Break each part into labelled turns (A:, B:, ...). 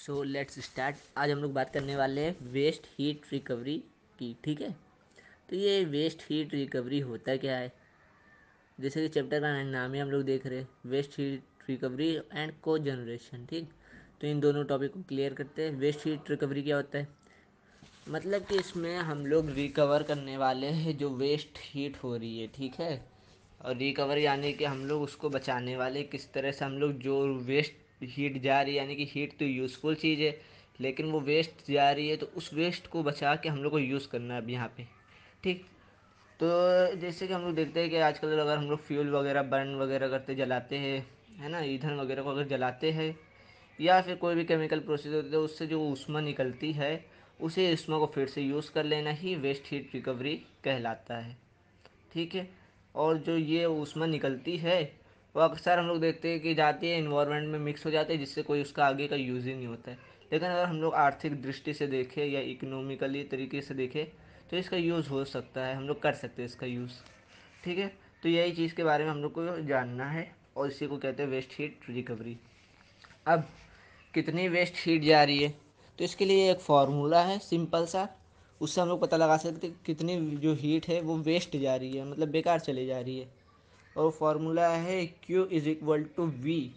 A: So let's start. आज हम लोग बात करने वाले हैं वेस्ट हीट रिकवरी की। ठीक है, तो ये वेस्ट हीट रिकवरी होता क्या है, जैसे कि चैप्टर का नाम ही हम लोग देख रहे हैं, वेस्ट हीट रिकवरी एंड को जनरेशन। ठीक, तो इन दोनों टॉपिक को क्लियर करते हैं। वेस्ट हीट रिकवरी क्या होता है, मतलब कि इसमें हम लोग रिकवर करने वाले हैं जो वेस्ट हीट हो रही है। ठीक है, और रिकवर यानी कि हम लोग उसको बचाने वाले, किस तरह से हम लोग जो वेस्ट हीट जा रही है, यानी कि हीट तो यूज़फुल चीज़ है लेकिन वो वेस्ट जा रही है, तो उस वेस्ट को बचा के हम लोग को यूज़ करना है अब यहाँ पे। ठीक, तो जैसे कि हम लोग देखते हैं कि आजकल अगर हम लोग फ्यूल वगैरह बर्न वगैरह करते जलाते हैं, है ना, ईंधन वगैरह को अगर जलाते हैं या फिर कोई भी केमिकल प्रोसेस होती है, उससे जो ऊष्मा निकलती है उसे ऊष्मा को फिर से यूज़ कर लेना ही वेस्ट हीट रिकवरी कहलाता है। ठीक है, और जो ये ऊष्मा निकलती है वो अक्सर हम लोग देखते हैं कि जाती है इन्वायरमेंट में मिक्स हो जाती है, जिससे कोई उसका आगे का यूज़ ही नहीं होता है। लेकिन अगर हम लोग आर्थिक दृष्टि से देखें या इकोनॉमिकली तरीके से देखें तो इसका यूज़ हो सकता है, हम लोग कर सकते हैं इसका यूज़। ठीक है, तो यही चीज़ के बारे में हम लोग को जानना है और इसी को कहते हैं वेस्ट हीट रिकवरी। अब कितनी वेस्ट हीट जा रही है, तो इसके लिए एक फार्मूला है सिंपल सा, उससे हम लोग पता लगा सकते हैं कितनी जो हीट है वो वेस्ट जा रही है, मतलब बेकार चले जा रही है। और फार्मूला है Q is equal to V.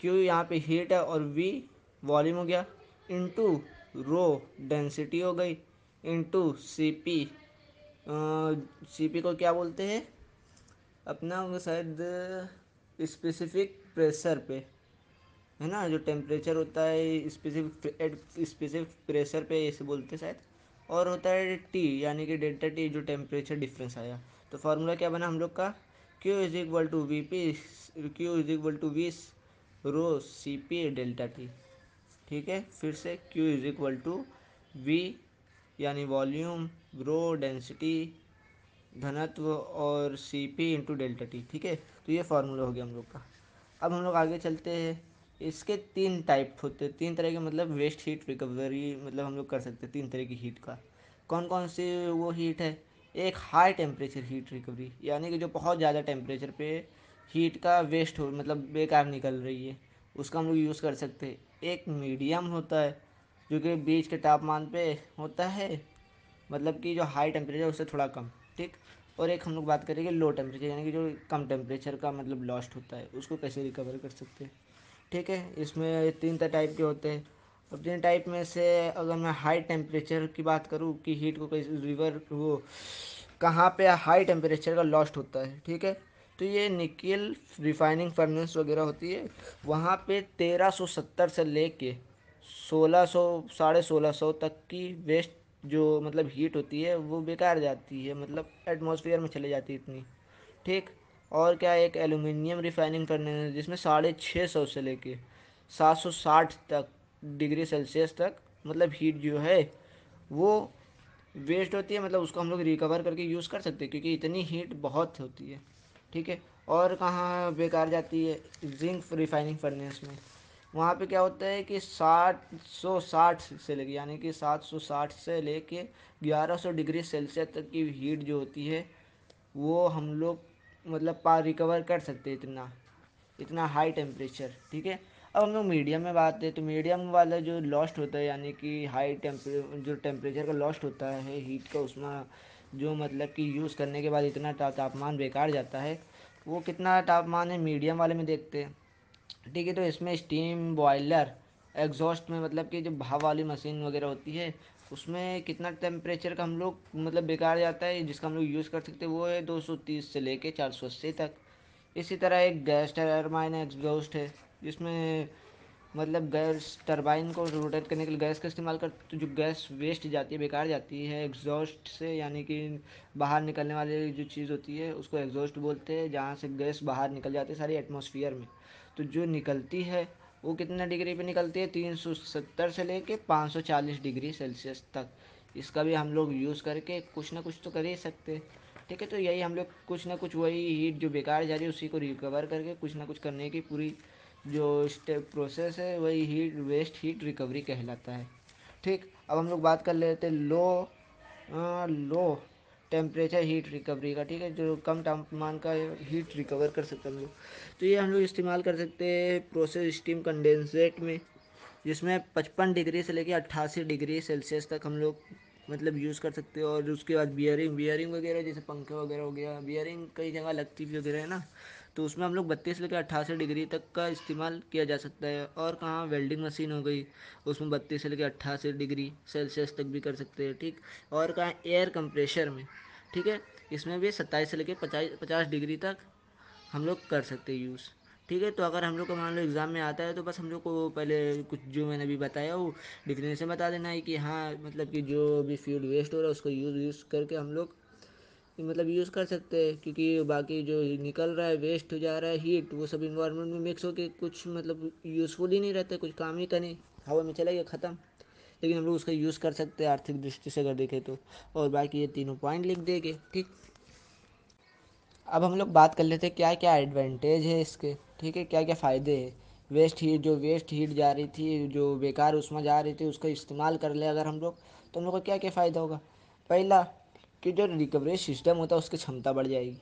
A: Q यहाँ पे हीट है और V वॉल्यूम हो गया, इंटू रो डेंसिटी हो गई, इंटू CP। CP को क्या बोलते हैं अपना, वो शायद स्पेसिफिक प्रेशर पे, है ना, जो टेम्परेचर होता है स्पेसिफिक प्रेशर पे इसे बोलते हैं शायद। और होता है टी, यानी कि डेल्टा टी, जो टेम्परेचर डिफरेंस आया। तो फार्मूला क्या बना हम लोग का, Q is equal to V P, Q is equal to V rho C P delta T. ठीक है, फिर से Q is equal to V यानी वॉल्यूम, रो डेंसिटी घनत्व, और C P into delta T. ठीक है, तो ये फार्मूला हो गया हम लोग का। अब हम लोग आगे चलते हैं। इसके तीन टाइप होते हैं, तीन तरह के, मतलब वेस्ट हीट रिकवरी मतलब हम लोग कर सकते हैं तीन तरह की हीट का। कौन कौन सी वो हीट है, एक हाई टेम्परेचर हीट रिकवरी, यानी कि जो बहुत ज़्यादा टेम्परेचर पे हीट का वेस्ट हो, मतलब बेकार निकल रही है, उसका हम लोग यूज़ कर सकते हैं। एक मीडियम होता है जो कि बीच के तापमान पे होता है, मतलब कि जो हाई टेम्परेचर उससे थोड़ा कम। ठीक, और एक हम लोग बात करेंगे लो टेम्परेचर, यानी कि जो कम टेम्परेचर का मतलब लॉस्ट होता है, उसको कैसे रिकवर कर सकते हैं। ठीक है, इसमें तीन टाइप के होते हैं। अब तीन टाइप में से अगर मैं हाई टेम्परेचर की बात करूँ कि हीट को कैसे रिवर वो कहाँ पे हाई टेम्परेचर का लॉस्ट होता है, ठीक है, तो ये निकल रिफाइनिंग फर्नेस वगैरह होती है, वहाँ पे 1370 से लेके 1600 1650 तक की वेस्ट जो मतलब हीट होती है वो बेकार जाती है, मतलब एटमॉस्फेयर में चले जाती है इतनी। ठीक, और क्या, एक एल्यूमिनियम रिफाइनिंग फर्नेस जिसमें 650 से लेके 760 तक डिग्री सेल्सियस तक मतलब हीट जो है वो वेस्ट होती है, मतलब उसको हम लोग रिकवर करके यूज़ कर सकते हैं क्योंकि इतनी हीट बहुत होती है। ठीक है, और कहाँ बेकार जाती है, जिंक रिफाइनिंग फर्नेस में। वहाँ पे क्या होता है कि 760 से लेके, यानी कि 760 से लेके 1100 डिग्री सेल्सियस तक की हीट जो होती है वो हम लोग मतलब पा रिकवर कर सकते हैं, इतना इतना हाई टेम्परेचर। ठीक है, अब हम लोग मीडियम में बात है, तो मीडियम वाला जो लॉस्ट होता है, यानी कि जो टेम्परेचर का लॉस्ट होता है हीट का, उसमें जो मतलब कि यूज़ करने के बाद इतना तापमान बेकार जाता है, वो कितना तापमान है मीडियम वाले में देखते हैं। ठीक है, तो इसमें स्टीम बॉयलर एग्जॉस्ट में, मतलब कि जो भाप वाली मशीन वगैरह होती है उसमें कितना टेम्परेचर का हम लोग मतलब बेकार जाता है जिसका हम लोग यूज़ कर सकते हैं, वो है 230 से लेके 480 तक। इसी तरह एक गैस टरबाइन एग्जॉस्ट है जिसमें मतलब गैस टरबाइन को रोटेट करने के लिए गैस का इस्तेमाल कर, तो जो गैस वेस्ट जाती है बेकार जाती है एग्जॉस्ट से, यानी कि बाहर निकलने वाली जो चीज़ होती है उसको एग्जॉस्ट बोलते हैं, जहाँ से गैस बाहर निकल जाती है सारी एटमॉस्फेयर में। तो जो निकलती है वो कितने डिग्री पे निकलती है, 370 से लेके 540 डिग्री सेल्सियस तक। इसका भी हम लोग यूज़ करके कुछ ना कुछ तो कर ही सकते हैं। ठीक है, तो यही हम लोग कुछ ना कुछ वही हीट जो बेकार जा रही है उसी को रिकवर करके कुछ ना कुछ करने की पूरी जो स्टेप प्रोसेस है वही हीट वेस्ट हीट रिकवरी कहलाता है। ठीक, अब हम लोग बात कर लेते हैं लो टेम्परेचर हीट रिकवरी का। ठीक है, जो कम तापमान का हीट रिकवर कर सकते हैं हम लोग, तो ये हम लोग इस्तेमाल कर सकते हैं प्रोसेस स्टीम कंडेंसेट में। जिसमें 55 डिग्री से लेकर 88 डिग्री सेल्सियस तक हम लोग मतलब यूज़ कर सकते हो। और उसके बाद बियरिंग वगैरह, जैसे पंखे वगैरह हो गया, बियरिंग कई जगह लगती भी वगैरह है ना, तो उसमें हम लोग 32 से लेकर 88 डिग्री तक का इस्तेमाल किया जा सकता है। और कहाँ वेल्डिंग मशीन हो गई, उसमें 32 से लेकर 88 डिग्री सेल्सियस तक भी कर सकते हैं, ठीक। और कहाँ एयर कंप्रेशर में, ठीक है, इसमें भी 27 से लेकर 50 डिग्री तक हम लोग कर सकते हैं यूज़, ठीक है। तो अगर हम लोग को मान लो एग्ज़ाम में आता है तो बस हम लोग को पहले कुछ जो मैंने अभी बताया वो डिफिनेशन बता देना है कि हाँ मतलब कि जो भी फ्यूल वेस्ट हो रहा है उसको यूज़ करके हम लोग मतलब यूज़ कर सकते हैं। क्योंकि बाकी जो निकल रहा है, वेस्ट हो जा रहा है हीट, वो सब इन्वायरमेंट में मिक्स होके कुछ मतलब यूज़फुल ही नहीं रहता, कुछ काम ही का नहीं, हवा में चला गया ख़त्म। लेकिन हम लोग उसका यूज़ कर सकते हैं आर्थिक दृष्टि से अगर देखें तो। और बाकी ये तीनों पॉइंट लिख देंगे, ठीक। अब हम लोग बात कर लेते हैं क्या क्या एडवांटेज है इसके, ठीक है, क्या क्या फ़ायदे हैं। वेस्ट हीट जा रही थी, जो बेकार उसमें जा रही थी, उसका इस्तेमाल कर ले अगर हम लोग, तो हम लोग को क्या क्या फ़ायदा होगा। पहला, कि जो रिकवरी सिस्टम होता है उसकी क्षमता बढ़ जाएगी,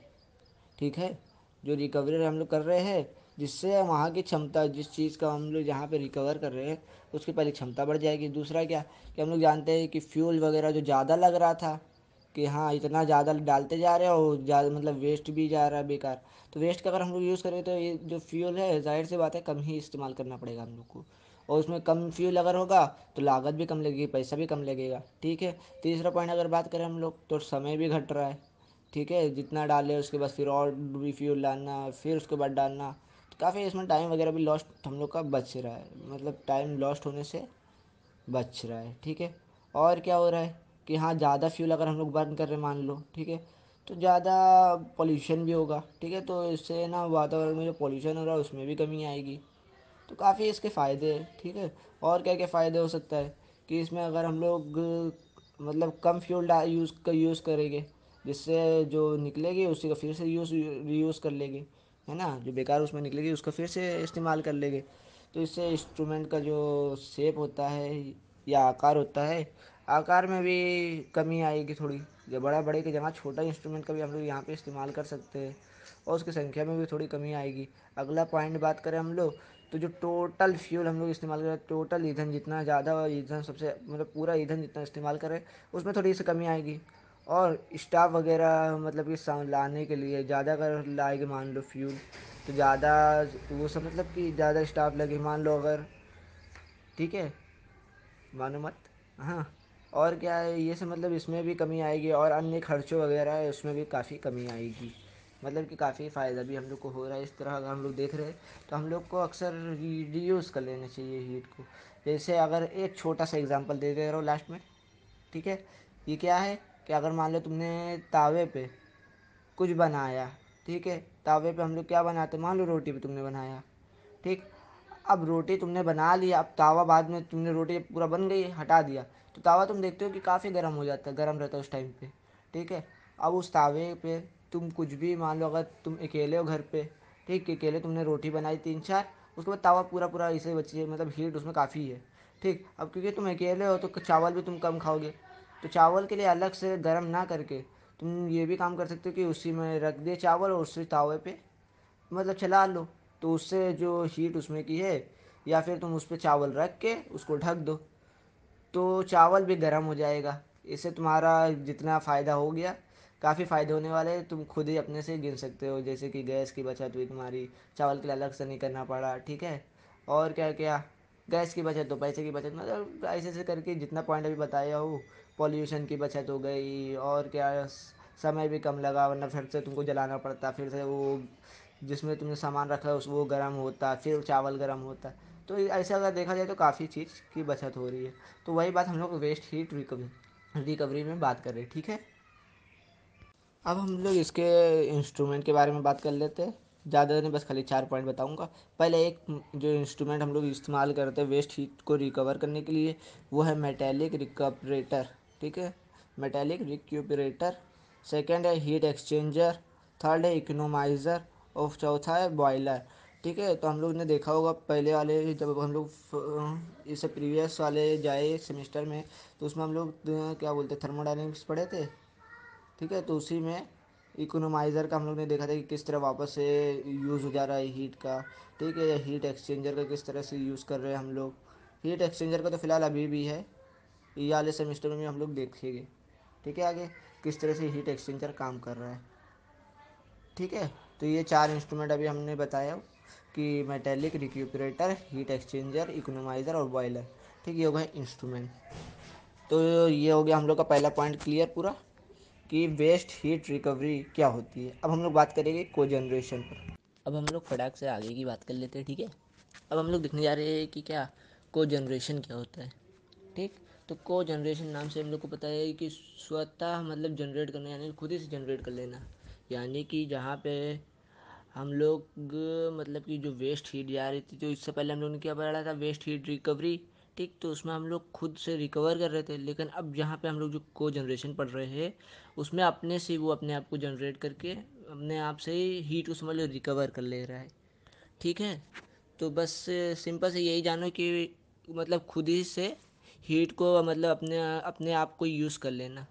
A: ठीक है। जो रिकवरी हम लोग कर रहे हैं, जिससे वहाँ की क्षमता, जिस चीज़ का हम लोग जहाँ पे रिकवर कर रहे हैं उसकी पहले क्षमता बढ़ जाएगी। दूसरा क्या, कि हम लोग जानते हैं कि फ्यूल वगैरह जो ज़्यादा लग रहा था, कि हाँ इतना ज़्यादा डालते जा रहे हैं और ज़्यादा मतलब वेस्ट भी जा रहा है बेकार, तो वेस्ट का अगर हम लोग यूज़ करें तो ये जो फ्यूल है जाहिर सी बात है कम ही इस्तेमाल करना पड़ेगा हम लोग को। और उसमें कम फ्यूल अगर होगा तो लागत भी कम लगेगी, पैसा भी कम लगेगा, ठीक है। तीसरा पॉइंट अगर बात करें हम लोग तो समय भी घट रहा है, ठीक है। जितना डाले उसके बाद फिर और रिफ्यूल डालना, फिर उसके बाद डालना, तो काफ़ी इसमें टाइम वगैरह भी लॉस्ट हम लोग का बच रहा है, मतलब टाइम लॉस्ट होने से बच रहा है, ठीक है। और क्या हो रहा है कि हाँ ज़्यादा फ्यूल अगर हम लोग बर्न कर रहे हैं मान लो, ठीक है, तो ज़्यादा पॉल्यूशन भी होगा, ठीक है। तो इससे ना वातावरण में जो पॉल्यूशन हो रहा है उसमें भी कमी आएगी। तो काफ़ी इसके फ़ायदे हैं, ठीक है। और क्या क्या फ़ायदे हो सकता है कि इसमें अगर हम लोग मतलब कम फ्यूल यूज़ करेंगे, जिससे जो निकलेगी उसी का फिर से रीयूज़ कर लेंगे, है ना। जो बेकार उसमें निकलेगी उसका फिर से इस्तेमाल कर लेंगे। तो इससे इंस्ट्रूमेंट का जो शेप होता है या आकार होता है, आकार में भी कमी आएगी थोड़ी। जो बड़ा बड़े की जगह छोटा इंस्ट्रूमेंट का भी हम लोग यहाँ पे इस्तेमाल कर सकते हैं, और उसकी संख्या में भी थोड़ी कमी आएगी। अगला पॉइंट बात करें हम लोग, तो जो टोटल फ्यूल हम लोग इस्तेमाल करें, टोटल ईंधन जितना ज़्यादा ईंधन सबसे मतलब पूरा ईंधन जितना इस्तेमाल करें उसमें थोड़ी सी कमी आएगी। और स्टाफ वगैरह मतलब कि लाने के लिए ज़्यादा अगर लाएंगे मान लो फ्यूल, तो ज़्यादा वो सब मतलब कि ज़्यादा स्टाफ लगे मान लो अगर, ठीक है, मानो मत, हाँ। और क्या है ये सब मतलब इसमें भी कमी आएगी, और अन्य खर्चों वगैरह है उसमें भी काफ़ी कमी आएगी। मतलब कि काफ़ी फ़ायदा भी हम लोग को हो रहा है। इस तरह अगर हम लोग देख रहे हैं तो हम लोग को अक्सर रीयूज़ कर लेना चाहिए हीट को। जैसे अगर एक छोटा सा एग्जांपल दे दे रहा हूँ लास्ट में, ठीक है। ये क्या है कि अगर मान लो तुमने तावे पे कुछ बनाया, ठीक है, तावे पे हम लोग क्या बनाते, मान लो रोटी पे तुमने बनाया, ठीक। अब रोटी तुमने बना लिया, अब तावा बाद में तुमने रोटी पूरा बन गई हटा दिया, तो तावा तुम देखते हो कि काफ़ी गर्म हो जाता है, गर्म रहता है उस टाइम पे, ठीक है। अब उस तावे पे तुम कुछ भी मान लो, अगर तुम अकेले हो घर पे, ठीक, अकेले तुमने रोटी बनाई 3 4, उसके बाद तावा पूरा पूरा ऐसे ही बची है, मतलब हीट उसमें काफ़ी है, ठीक। अब क्योंकि तुम अकेले हो तो चावल भी तुम कम खाओगे, तो चावल के लिए अलग से गर्म ना करके तुम ये भी काम कर सकते हो कि उसी में रख दिए चावल और उसी तावे पे मतलब चला लो, तो उससे जो हीट उसमें की है, या फिर तुम उस पर चावल रख के उसको ढक दो, तो चावल भी गर्म हो जाएगा। इससे तुम्हारा जितना फ़ायदा हो गया, काफ़ी फ़ायदे होने वाले हैं, तुम खुद ही अपने से गिन सकते हो। जैसे कि गैस की बचत हुई तुम्हारी, चावल के लिए अलग से नहीं करना पड़ा, ठीक है। और क्या क्या, गैस की बचत तो पैसे की बचत, मतलब ऐसे ऐसे करके जितना पॉइंट अभी बताया हो, पॉल्यूशन की बचत हो गई, और क्या समय भी कम लगा, वरना फिर से तुमको जलाना पड़ता, फिर से वो जिसमें तुमने सामान रखा है उस वो गर्म होता, फिर चावल गर्म होता। तो ऐसा अगर देखा जाए तो काफ़ी चीज़ की बचत हो रही है। तो वही बात हम लोग वेस्ट हीट रिकवरी में बात कर रहे हैं, ठीक है। अब हम लोग इसके इंस्ट्रूमेंट के बारे में बात कर लेते हैं। ज़्यादा नहीं, बस खाली 4 पॉइंट बताऊंगा। पहले एक जो इंस्ट्रूमेंट हम लोग इस्तेमाल करते हैं वेस्ट हीट को रिकवर करने के लिए, वो है मेटेलिक रिकपरेटर, ठीक है, मेटेलिक रिक्यूपरेटर। सेकेंड है हीट एक्सचेंजर। थर्ड है इकोनोमाइज़र। और चौथा है बॉयलर, ठीक है। तो हम लोग ने देखा होगा पहले वाले, जब हम लोग इससे प्रीवियस वाले जाए सेमेस्टर में, तो उसमें हम लोग क्या बोलते थर्मोडायनेमिक्स पढ़े थे, ठीक है। तो उसी में इकोनोमाइज़र का हम लोग ने देखा था कि किस तरह वापस से यूज़ हो जा रहा है हीट का, ठीक है। हीट एक्सचेंजर का किस तरह से यूज़ कर रहे हैं हम लोग, हीट एक्सचेंजर का तो फिलहाल अभी भी है, ये वाले सेमेस्टर में हम लोग देखेंगे। ठीक है, आगे किस तरह से हीट एक्सचेंजर काम कर रहा है। ठीक है, तो ये 4 इंस्ट्रूमेंट अभी हमने बताया कि metallic, recuperator, heat exchanger, economiser और बॉयलर। ठीक, ये हो गए इंस्ट्रूमेंट। तो ये हो गया हम लोग का पहला पॉइंट क्लियर पूरा कि वेस्ट हीट रिकवरी क्या होती है। अब हम लोग बात करेंगे कोजनरेशन पर। अब हम लोग फटाक से आगे की बात कर लेते हैं। ठीक है, अब हम लोग देखने जा रहे हैं कि क्या कोजनरेशन क्या होता है। ठीक, तो कोजनरेशन नाम से हम लोग को पता है कि स्वतः मतलब जनरेट करना, यानी खुद ही से जनरेट कर लेना। यानी कि जहाँ पे हम लोग मतलब कि जो वेस्ट हीट जा रही थी, तो इससे पहले हम लोग ने क्या पढ़ा था, वेस्ट हीट रिकवरी। ठीक, तो उसमें हम लोग खुद से रिकवर कर रहे थे, लेकिन अब जहाँ पे हम लोग जो को जनरेशन पढ़ रहे हैं उसमें अपने से वो अपने आप को जनरेट करके अपने आप से ही हीट को समझ लो रिकवर कर ले रहा है। ठीक है, तो बस सिंपल से यही जानो कि मतलब खुद ही से हीट को मतलब अपने अपने आप को यूज़ कर लेना।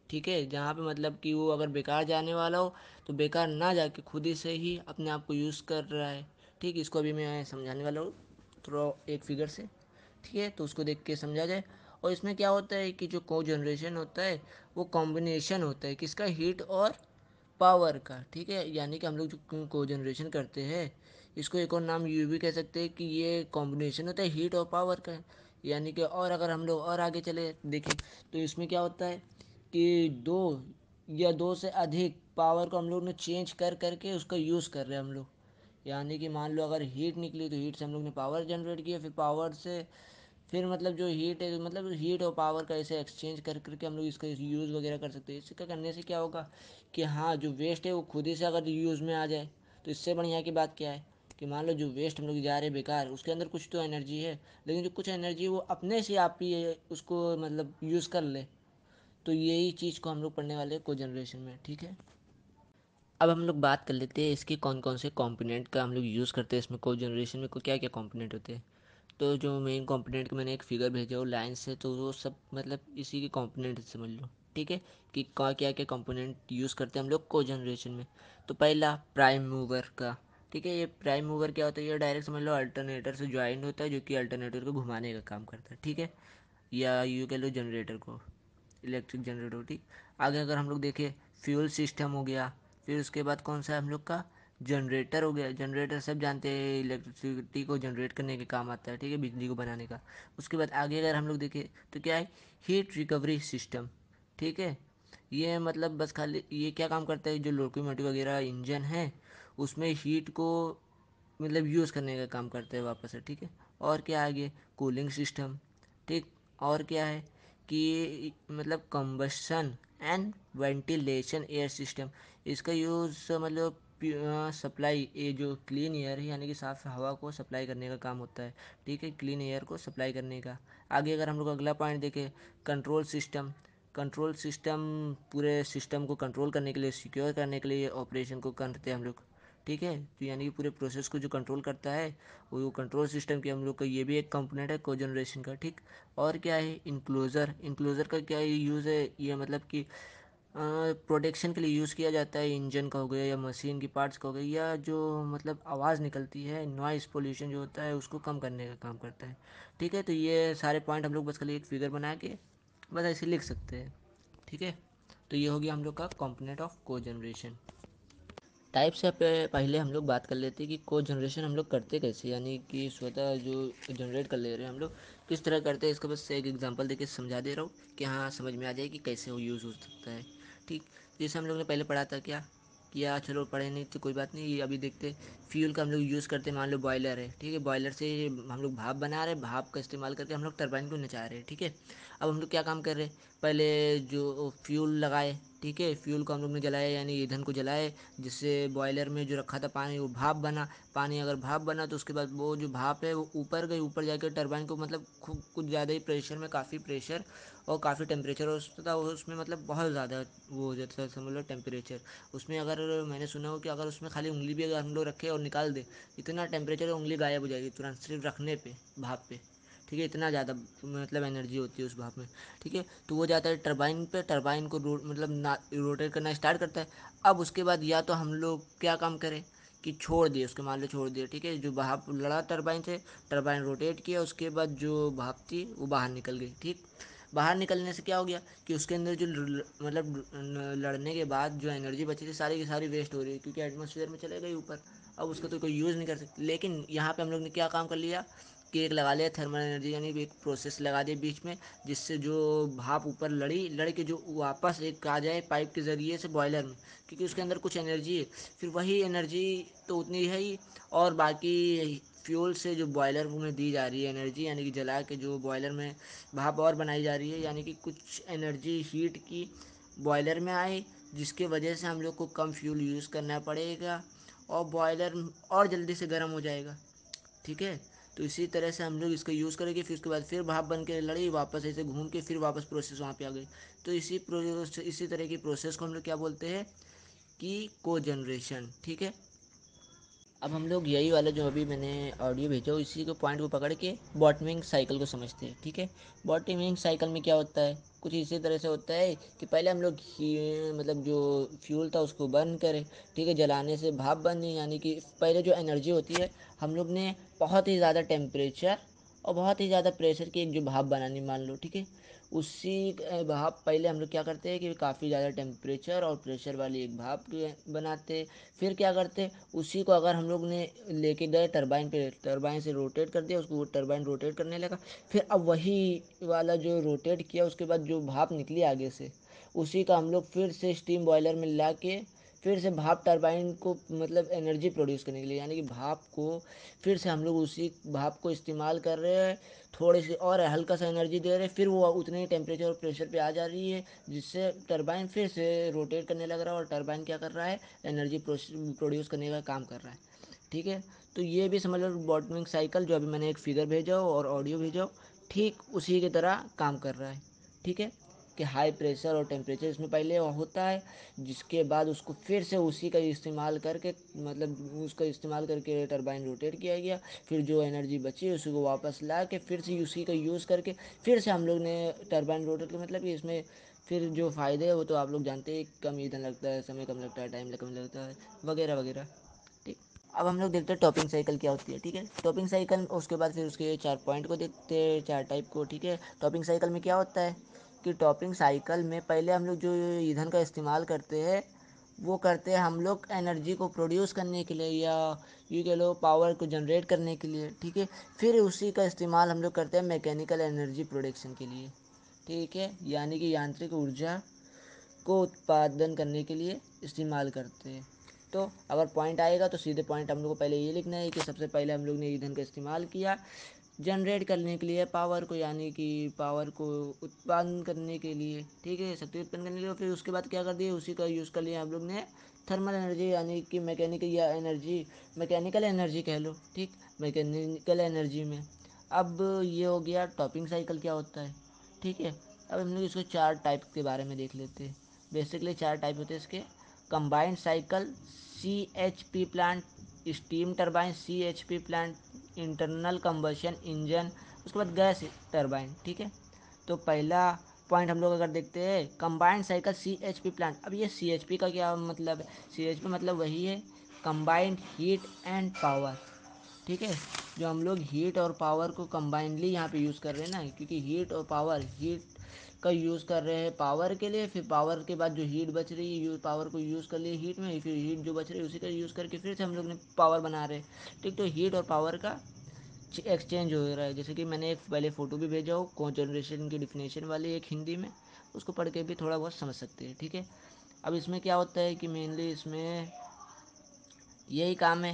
A: ठीक है, जहाँ पे मतलब कि वो अगर बेकार जाने वाला हो तो बेकार ना जाके खुद ही से ही अपने आप को यूज़ कर रहा है। ठीक, इसको अभी मैं समझाने वाला हूँ थोड़ा एक फिगर से। ठीक है, तो उसको देख के समझा जाए। और इसमें क्या होता है कि जो को जनरेशन होता है वो कॉम्बिनेशन होता है किसका, हीट और पावर का। ठीक है, यानी कि हम लोग जो को जनरेशन करते हैं इसको एक और नाम ये भी कह सकते हैं कि ये कॉम्बिनेशन होता है हीट और पावर का। यानी कि और अगर हम लोग और आगे चले देखें तो इसमें क्या होता है कि दो या दो से अधिक पावर को हम लोग ने चेंज कर करके उसका यूज़ कर रहे हैं हम लोग। यानी कि मान लो अगर हीट निकली तो हीट से हम लोग ने पावर जनरेट किया, फिर पावर से फिर मतलब जो हीट है मतलब हीट और पावर का ऐसे एक्सचेंज कर करके हम लोग इसका यूज़ वगैरह कर सकते हैं। इसका करने से क्या होगा कि हाँ, जो वेस्ट है वो खुद ही से अगर यूज़ में आ जाए तो इससे बढ़िया की बात क्या है कि मान लो जो वेस्ट हम लोग जा रहे हैं बेकार, उसके अंदर कुछ तो एनर्जी है, लेकिन जो कुछ एनर्जी वो अपने से आप ही उसको मतलब यूज़ कर ले। तो यही चीज़ को हम लोग पढ़ने वाले हैं को जनरेशन में। ठीक है, अब हम लोग बात कर लेते हैं इसके कौन कौन से कंपोनेंट का हम लोग यूज़ करते हैं इसमें, को जनरेशन में को क्या क्या कंपोनेंट होते हैं। तो जो मेन कंपोनेंट का मैंने एक फिगर भेजा वो लाइन से, तो वो सब मतलब इसी के कंपोनेंट समझ लो। ठीक है, कि क्या क्या क्या कंपोनेंट यूज़ करते हैं हम लोग को जनरेशन में। तो पहला प्राइम मूवर का। ठीक है, ये प्राइम मूवर क्या होता है, ये डायरेक्ट समझ लो अल्टरनेटर से ज्वाइन होता है जो कि अल्टरनेटर को घुमाने का काम करता है। ठीक है, या यूँ कह लो जनरेटर को, इलेक्ट्रिक जनरेटर। ठीक, आगे अगर हम लोग देखें फ्यूल सिस्टम हो गया, फिर उसके बाद कौन सा है हम लोग का जनरेटर हो गया। जनरेटर सब जानते हैं इलेक्ट्रिसिटी को जनरेट करने के काम आता है। ठीक है, बिजली को बनाने का। उसके बाद आगे अगर हम लोग देखें तो क्या है, हीट रिकवरी सिस्टम। ठीक है, ये मतलब बस खाली ये क्या काम करता है, जो लोकोमोटिव वगैरह इंजन है उसमें हीट को मतलब यूज़ करने का काम करते हैं वापस से। ठीक है, और क्या आगे कूलिंग सिस्टम। ठीक, और क्या है कि मतलब combustion and ventilation air system. इसका यूज़ मतलब सप्लाई, ये जो क्लीन एयर है यानी कि साफ़ हवा को सप्लाई करने का काम होता है। ठीक है, क्लीन एयर को सप्लाई करने का। आगे अगर हम लोग अगला पॉइंट देखें, कंट्रोल सिस्टम। कंट्रोल सिस्टम पूरे सिस्टम को कंट्रोल करने के लिए, सिक्योर करने के लिए ऑपरेशन को करते हैं हम लोग। ठीक है, तो यानी कि पूरे प्रोसेस को जो कंट्रोल करता है वो कंट्रोल सिस्टम की हम लोग का ये भी एक कंपोनेंट है कोजनरेशन का। ठीक, और क्या है इंक्लोज़र। इंक्लोज़र का क्या यूज़ है, ये मतलब कि प्रोटेक्शन के लिए यूज़ किया जाता है। इंजन का हो गया या मशीन की पार्ट्स का हो गया, या जो मतलब आवाज़ निकलती है, नॉइज़ पोल्यूशन जो होता है उसको कम करने का काम करता है। ठीक है, तो ये सारे पॉइंट हम लोग बस खाली एक फिगर बना के बस ऐसे लिख सकते हैं। ठीक है, तो ये हो गया हम लोग का कंपोनेंट ऑफ कोजनरेशन। टाइप से पहले हम लोग बात कर लेते हैं कि को जनरेशन हम लोग करते कैसे, यानी कि स्वतः जो जनरेट कर ले रहे हैं हम लोग किस तरह करते हैं। इसका बस एक एग्जांपल देके समझा दे रहा हूँ कि हाँ समझ में आ जाए कि कैसे वो यूज़ हो सकता है। ठीक, जैसे हम लोग ने पहले पढ़ा था क्या किया, चलो पढ़े नहीं तो कोई बात नहीं, ये अभी देखते। फ्यूल का हम लोग यूज़ करते हैं, मान लो बॉयलर है। ठीक है, बॉयलर से हम लोग भाप बना रहे हैं, भाप का इस्तेमाल करके हम लोग टरबाइन को नचा रहे हैं। ठीक है, अब हम लोग क्या काम कर रहे हैं, पहले जो फ्यूल लगाए। ठीक है, फ्यूल को हम लोग ने जलाया यानी ईंधन को जलाए, जिससे बॉयलर में जो रखा था पानी वो भाप बना। पानी अगर भाप बना तो उसके बाद वो जो भाप है वो ऊपर गई, ऊपर जाकर टरबाइन को मतलब खूब कुछ ज़्यादा ही प्रेशर में, काफ़ी प्रेशर और काफ़ी टेम्परेचर होता था उसमें, मतलब बहुत ज़्यादा वो हो जाता है समझ लो टेम्परेचर उसमें। अगर मैंने सुना हो कि अगर उसमें खाली उंगली भी अगर हम लोग रखे और निकाल दे, इतना टेम्परेचर उंगली गायब हो जाएगी तुरंत सिर्फ रखने पे भाप पे। ठीक है, इतना ज़्यादा मतलब एनर्जी होती है उस भाप में। ठीक है, तो वो जाता है टरबाइन पे, टरबाइन को मतलब रोटेट करना स्टार्ट करता है। अब उसके बाद या तो हम लोग क्या काम करें कि छोड़ दिए उसके, मान लो छोड़ दिए, ठीक है, जो भाप लड़ा टरबाइन से, टरबाइन रोटेट किया, उसके बाद जो भाप थी वो बाहर निकल गई, ठीक। बाहर निकलने से क्या हो गया कि उसके अंदर जो मतलब लड़ने के बाद जो एनर्जी बची थी सारी की सारी वेस्ट हो रही है, क्योंकि एटमॉस्फेयर में चले गई ऊपर, अब उसका तो कोई यूज़ नहीं कर सकते। लेकिन यहाँ पे हम लोग ने क्या काम कर लिया कि एक लगा लिया थर्मल एनर्जी, यानी एक प्रोसेस लगा दिया बीच में, जिससे जो भाप ऊपर लड़ के जो वापस एक आ जाए पाइप के ज़रिए से बॉयलर में, क्योंकि उसके अंदर कुछ एनर्जी है, फिर वही एनर्जी तो उतनी है ही, और बाकी फ्यूल से जो बॉयलर में दी जा रही है एनर्जी, यानी कि जला के जो बॉयलर में भाप और बनाई जा रही है, यानी कि कुछ एनर्जी हीट की बॉयलर में आए, जिसके वजह से हम लोग को कम फ्यूल यूज़ करना पड़ेगा और बॉयलर और जल्दी से गर्म हो जाएगा, ठीक है। तो इसी तरह से हम लोग इसका यूज़ करेंगे, फिर उसके बाद फिर भाप बन के लड़ी वापस ऐसे घूम के फिर वापस प्रोसेस वहाँ पे आ गई। तो इसी तरह की प्रोसेस को हम लोग क्या बोलते हैं कि को जनरेशन, ठीक है। अब हम लोग यही वाला जो अभी मैंने ऑडियो भेजा इसी को पॉइंट को पकड़ के बॉटमिंग साइकिल को समझते हैं, ठीक है। बॉटमिंग साइकिल में क्या होता है, कुछ इसी तरह से होता है कि पहले हम लोग मतलब जो फ्यूल था उसको बर्न करें, ठीक है, जलाने से भाप बनी, यानी कि पहले जो एनर्जी होती है हम लोग ने बहुत ही ज़्यादा टेम्परेचर और बहुत ही ज़्यादा प्रेशर की एक जो भाप बनानी मान लो, ठीक है। उसी भाप पहले हम लोग क्या करते हैं कि काफ़ी ज़्यादा टेम्परेचर और प्रेशर वाली एक भाप बनाते, फिर क्या करते उसी को अगर हम लोग ने लेके गए टरबाइन पे, टरबाइन से रोटेट कर दिया उसको, वो टरबाइन रोटेट करने लगा, फिर अब वही वाला जो रोटेट किया उसके बाद जो भाप निकली आगे से, उसी का हम लोग फिर से स्टीम बॉयलर में ला के फिर से भाप टरबाइन को मतलब एनर्जी प्रोड्यूस करने के लिए, यानी कि भाप को फिर से हम लोग उसी भाप को इस्तेमाल कर रहे हैं, थोड़ी सी और हल्का सा एनर्जी दे रहे हैं, फिर वो उतने ही टेम्परेचर और प्रेशर पे आ जा रही है, जिससे टरबाइन फिर से रोटेट करने लग रहा है और टरबाइन क्या कर रहा है एनर्जी प्रोड्यूस करने का काम कर रहा है, ठीक है। तो ये भी समझ लो बॉटमिंग साइकिल जो अभी मैंने एक फिगर भेजा हो और ऑडियो भेजा हो, ठीक उसी की तरह काम कर रहा है, ठीक है। कि हाई प्रेशर और टेम्परेचर इसमें पहले होता है, जिसके बाद उसको फिर से उसी का इस्तेमाल करके मतलब उसका इस्तेमाल करके टरबाइन रोटेट किया गया, फिर जो एनर्जी बची उसी को वापस ला के फिर से उसी का यूज़ करके फिर से हम लोग ने टरबाइन रोटेट किया, मतलब कि इसमें फिर जो फ़ायदे है वो तो आप लोग जानते हैं, कम ईंधन लगता है, समय कम लगता है, टाइम कम लगता है, वगैरह वगैरह, ठीक। अब हम लोग देखते हैं टॉपिंग साइकिल क्या होती है, ठीक है। टॉपिंग साइकिल उसके बाद फिर उसके 4 पॉइंट को देखते हैं, 4 टाइप को, ठीक है। टॉपिंग साइकिल में क्या होता है कि टॉपिंग साइकिल में पहले हम लोग जो ईंधन का इस्तेमाल करते हैं वो करते हैं हम लोग एनर्जी को प्रोड्यूस करने के लिए, या ये कह लो पावर को जनरेट करने के लिए, ठीक है। फिर उसी का इस्तेमाल हम लोग करते हैं मैकेनिकल एनर्जी प्रोडक्शन के लिए, ठीक है, यानी कि यांत्रिक ऊर्जा को उत्पादन करने के लिए इस्तेमाल करते हैं। तो अगर पॉइंट आएगा तो सीधे पॉइंट हम लोग को पहले ये लिखना है कि सबसे पहले हम लोग ने ईंधन का इस्तेमाल किया जनरेट करने के लिए पावर को, यानी कि पावर को उत्पादन करने के लिए, ठीक है, शक्ति उत्पन्न करने के लिए। फिर उसके बाद क्या कर दिया उसी का यूज़ कर लिया हम लोग ने थर्मल एनर्जी, यानी कि मैकेनिकल या एनर्जी, मैकेनिकल एनर्जी कह लो, ठीक, मैकेनिकल एनर्जी में। अब ये हो गया टॉपिंग साइकिल क्या होता है, ठीक है। अब हम लोग इसको 4 टाइप के बारे में देख लेते हैं। बेसिकली 4 टाइप होते हैं इसके। Combined cycle, CHP plant, steam turbine, CHP plant, internal combustion engine, उसके बाद गैस टरबाइन, ठीक है। तो पहला पॉइंट हम लोग अगर देखते हैं कंबाइंड साइकिल CHP प्लांट। अब ये CHP का क्या मतलब है, CHP मतलब वही है कंबाइंड हीट एंड पावर, ठीक है। जो हम लोग हीट और पावर को कंबाइनली यहाँ पे यूज़ कर रहे हैं ना, क्योंकि हीट और पावर, हीट का यूज़ कर रहे हैं पावर के लिए, फिर पावर के बाद जो हीट बच रही है पावर को यूज़ कर लिए हीट में, फिर हीट जो बच रही है उसी का यूज़ करके फिर से हम लोग ने पावर बना रहे हैं, ठीक। तो हीट और पावर का एक्सचेंज हो रहा है, जैसे कि मैंने एक पहले फ़ोटो भी भेजा हो कोजनरेशन की डिफिनेशन वाली एक हिंदी में, उसको पढ़ के भी थोड़ा बहुत समझ सकते हैं, ठीक है। अब इसमें क्या होता है कि मेनली इसमें यही काम है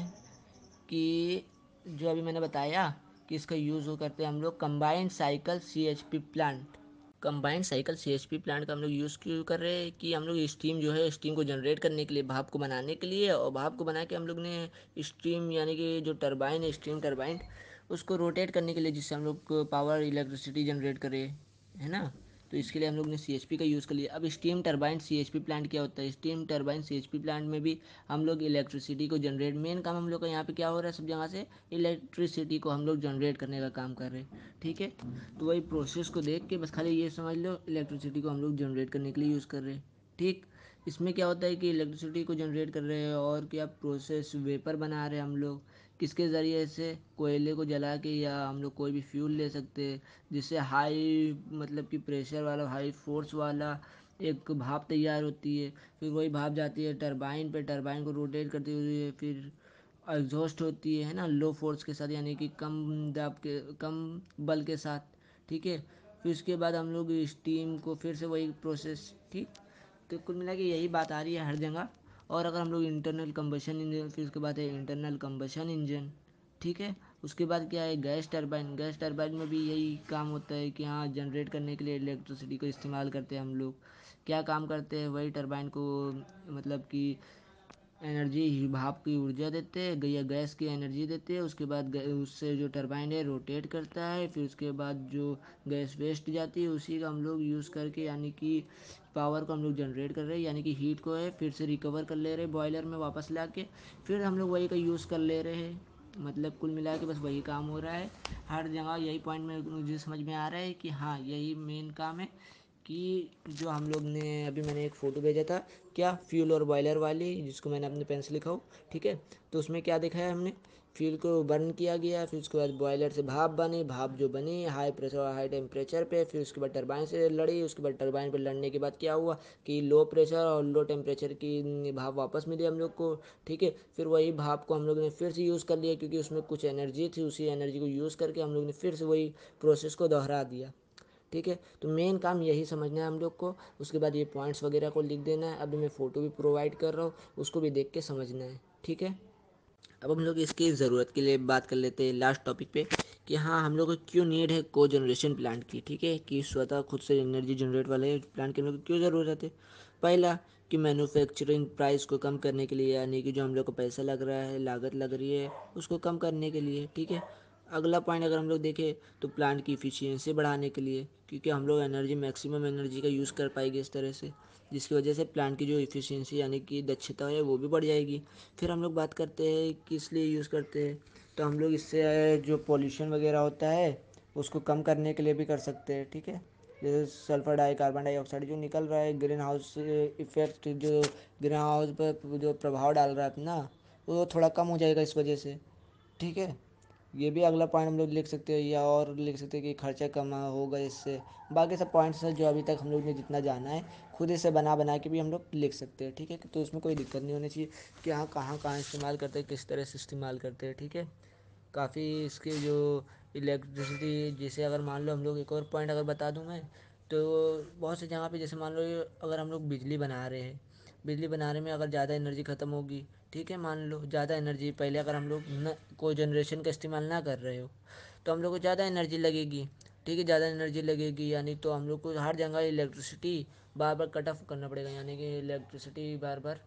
A: कि जो अभी मैंने बताया कि इसका यूज़ वो करते हैं हम लोग combined cycle CHP plant. Combined cycle CHP plant का हम लोग यूज़ क्यों कर रहे हैं कि हम लोग स्टीम जो है स्टीम को जनरेट करने के लिए, भाप को बनाने के लिए, और भाप को बना के हम लोग ने स्टीम यानी कि जो टरबाइन है स्टीम टरबाइन उसको रोटेट करने के लिए, जिससे हम लोग पावर इलेक्ट्रिसिटी जनरेट करें, है ना। तो इसके लिए हम लोग ने CHP का यूज़ कर लिया। अब स्टीम टरबाइन CHP प्लांट क्या होता है, स्टीम टरबाइन CHP प्लांट में भी हम लोग इलेक्ट्रिसिटी को जनरेट, मेन काम हम लोग का यहाँ पे क्या हो रहा है सब जगह से इलेक्ट्रिसिटी को हम लोग जनरेट करने का काम कर रहे हैं, ठीक है। तो वही प्रोसेस को देख के बस खाली ये समझ लो इलेक्ट्रिसिटी को हम लोग जनरेट करने के लिए यूज़ कर रहे हैं, ठीक। इसमें क्या होता है कि इलेक्ट्रिसिटी को जनरेट कर रहे हैं और क्या प्रोसेस वेपर बना रहे हैं हम लोग, किसके ज़रिए से, कोयले को जला के, या हम लोग कोई भी फ्यूल ले सकते हैं जिससे हाई मतलब कि प्रेशर वाला, हाई फोर्स वाला एक भाप तैयार होती है। फिर वही भाप जाती है टरबाइन पे, टरबाइन को रोटेट करती हुई फिर एग्जॉस्ट होती है ना, लो फोर्स के साथ, यानी कि कम दाब के, कम बल के साथ। ठीक है, फिर उसके बाद हम लोग स्टीम को फिर से वही प्रोसेस। ठीक, तो कुल मिला के यही बात आ रही है हर जगह। और अगर हम लोग इंटरनल कंबशन इंजन, फिर उसके बाद है इंटरनल कंबशन इंजन। ठीक है, उसके बाद क्या है, गैस टरबाइन। गैस टरबाइन में भी यही काम होता है कि हाँ, जनरेट करने के लिए इलेक्ट्रिसिटी को इस्तेमाल करते हैं हम लोग। क्या काम करते हैं, वही टरबाइन को मतलब कि एनर्जी, भाप की ऊर्जा देते हैं, या गैस की एनर्जी देते हैं। उसके बाद उससे जो टरबाइन है रोटेट करता है। फिर उसके बाद जो गैस वेस्ट जाती है उसी का हम लोग यूज़ करके, यानी कि पावर को हम लोग जनरेट कर रहे हैं, यानी कि हीट को है फिर से रिकवर कर ले रहे हैं बॉयलर में वापस ला के, फिर हम लोग वही का यूज़ कर ले रहे हैं। मतलब कुल मिला के बस वही काम हो रहा है हर जगह। यही पॉइंट में मुझे समझ में आ रहा है कि हाँ, यही मेन काम है कि जो हम लोग ने अभी, मैंने एक फ़ोटो भेजा था क्या, फ्यूल और बॉयलर वाली, जिसको मैंने अपने पेन से लिखा हो। ठीक है, तो उसमें क्या देखा है हमने, फ्यूल को बर्न किया गया, फिर उसके बाद बॉयलर से भाप बनी, भाप जो बनी हाई प्रेशर और हाई टेम्परेचर पे, फिर उसके बाद टरबाइन से लड़ी, उसके बाद टरबाइन पे लड़ने के बाद क्या हुआ कि लो प्रेशर और लो टेम्परेचर की भाप वापस मिली हम लोग को। ठीक है, फिर वही भाप को हम लोग ने फिर से यूज़ कर लिया, क्योंकि उसमें कुछ एनर्जी थी, उसी एनर्जी को यूज़ करके हम लोग ने फिर से वही प्रोसेस को दोहरा दिया। ठीक है, तो मेन काम यही समझना है हम लोग को। उसके बाद ये पॉइंट्स वगैरह को लिख देना है। अभी मैं फ़ोटो भी प्रोवाइड कर रहा हूँ, उसको भी देख के समझना है। ठीक है, अब हम लोग इसकी ज़रूरत के लिए बात कर लेते हैं लास्ट टॉपिक पे कि हाँ, हम लोग को क्यों नीड है को जनरेशन प्लांट की। ठीक है, कि स्वतः खुद से एनर्जी जनरेट वाले प्लांट की हम लोग को क्यों ज़रूरत है। पहला, कि मैन्युफैक्चरिंग प्राइस को कम करने के लिए, यानी कि जो हम लोग को पैसा लग रहा है, लागत लग रही है, उसको कम करने के लिए। ठीक है, अगला पॉइंट अगर हम लोग देखें तो प्लांट की इफ़िशियंसी बढ़ाने के लिए, क्योंकि हम लोग एनर्जी, मैक्सिमम एनर्जी का यूज़ कर पाएंगे इस तरह से, जिसकी वजह से प्लांट की जो इफ़िशियंसी यानी कि दक्षता है वो भी बढ़ जाएगी। फिर हम लोग बात करते हैं किस लिए यूज़ करते हैं, तो हम लोग इससे जो पॉल्यूशन वगैरह होता है उसको कम करने के लिए भी कर सकते हैं। ठीक है, जैसे सल्फर कार्बन डाइऑक्साइड जो निकल रहा है, ग्रीन हाउस इफेक्ट, जो ग्रीन हाउस पर जो प्रभाव डाल रहा है ना, वो थोड़ा कम हो जाएगा इस वजह से। ठीक है, ये भी अगला पॉइंट हम लोग लिख सकते हैं, या और लिख सकते हैं कि खर्चा कम होगा इससे। बाकी सब पॉइंट्स हैं जो अभी तक हम लोग ने जितना जाना है, खुद से बना बना के भी हम लोग लिख सकते हैं। ठीक है, तो उसमें कोई दिक्कत नहीं होनी चाहिए कि हाँ, कहाँ कहाँ इस्तेमाल करते हैं, किस तरह से इस्तेमाल करते हैं। ठीक है, काफ़ी इसके जो इलेक्ट्रिसिटी, जैसे अगर मान लो हम लोग एक और पॉइंट अगर बता दूँ मैं, तो बहुत सी जगह पे जैसे मान लो अगर हम लोग बिजली बना रहे हैं, बिजली बनाने में अगर ज़्यादा एनर्जी ख़त्म होगी, ठीक है, मान लो ज़्यादा एनर्जी पहले अगर हम लोग न कोई जनरेशन का इस्तेमाल ना कर रहे हो, तो हम लोग को ज़्यादा एनर्जी लगेगी। ठीक है, ज़्यादा एनर्जी लगेगी, यानी तो हम लोग को हर जगह इलेक्ट्रिसिटी बार बार कट ऑफ करना पड़ेगा, यानी कि इलेक्ट्रिसिटी बार बार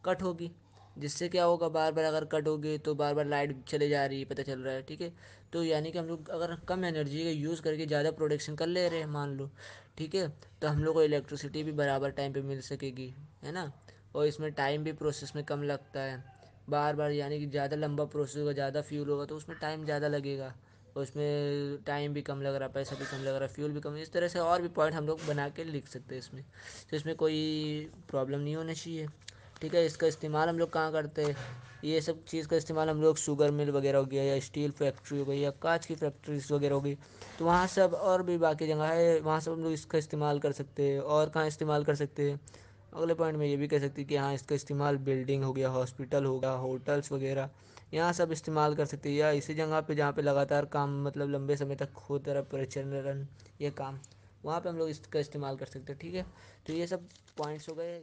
A: कट होगी। जिससे क्या होगा, बार बार अगर कट होगी तो बार बार लाइट चले जा रही है, पता चल रहा है। ठीक है, तो यानी कि हम लोग अगर कम एनर्जी का यूज़ करके ज़्यादा प्रोडक्शन कर ले रहे हैं मान लो, ठीक है, तो हम लोग को इलेक्ट्रिसिटी भी बराबर टाइम पे मिल सकेगी, है ना। और इसमें टाइम भी प्रोसेस में कम लगता है बार बार, यानी कि ज़्यादा लंबा प्रोसेस होगा, ज़्यादा फ्यूल होगा तो उसमें टाइम ज़्यादा लगेगा, और उसमें टाइम भी कम लग रहा, पैसा भी कम लग रहा, फ्यूल भी कम। इस तरह से और भी पॉइंट हम लोग बना के लिख सकते हैं इसमें, तो इसमें कोई प्रॉब्लम नहीं होना चाहिए। ठीक है, इसका इस्तेमाल हम लोग कहाँ करते हैं, ये सब चीज़ का इस्तेमाल हम लोग शुगर मिल वगैरह हो गया, या स्टील फैक्ट्री हो गई, या कांच की फैक्ट्रीज वगैरह हो गई, तो वहाँ सब और भी बाकी जगह है, वहाँ सब हम लोग इसका इस्तेमाल कर सकते हैं। और कहाँ इस्तेमाल कर सकते हैं, अगले पॉइंट में ये भी कह सकते हैं कि हाँ, इसका इस्तेमाल बिल्डिंग हो गया, हॉस्पिटल हो गया, होटल्स वगैरह, यहाँ सब इस्तेमाल कर सकते हैं। या इसी जगह पे जहाँ पे लगातार काम मतलब लंबे समय तक होता रहा प्रचलन ये काम, वहाँ पे हम लोग इसका इस्तेमाल कर सकते हैं। ठीक है, तो ये सब पॉइंट्स हो गए।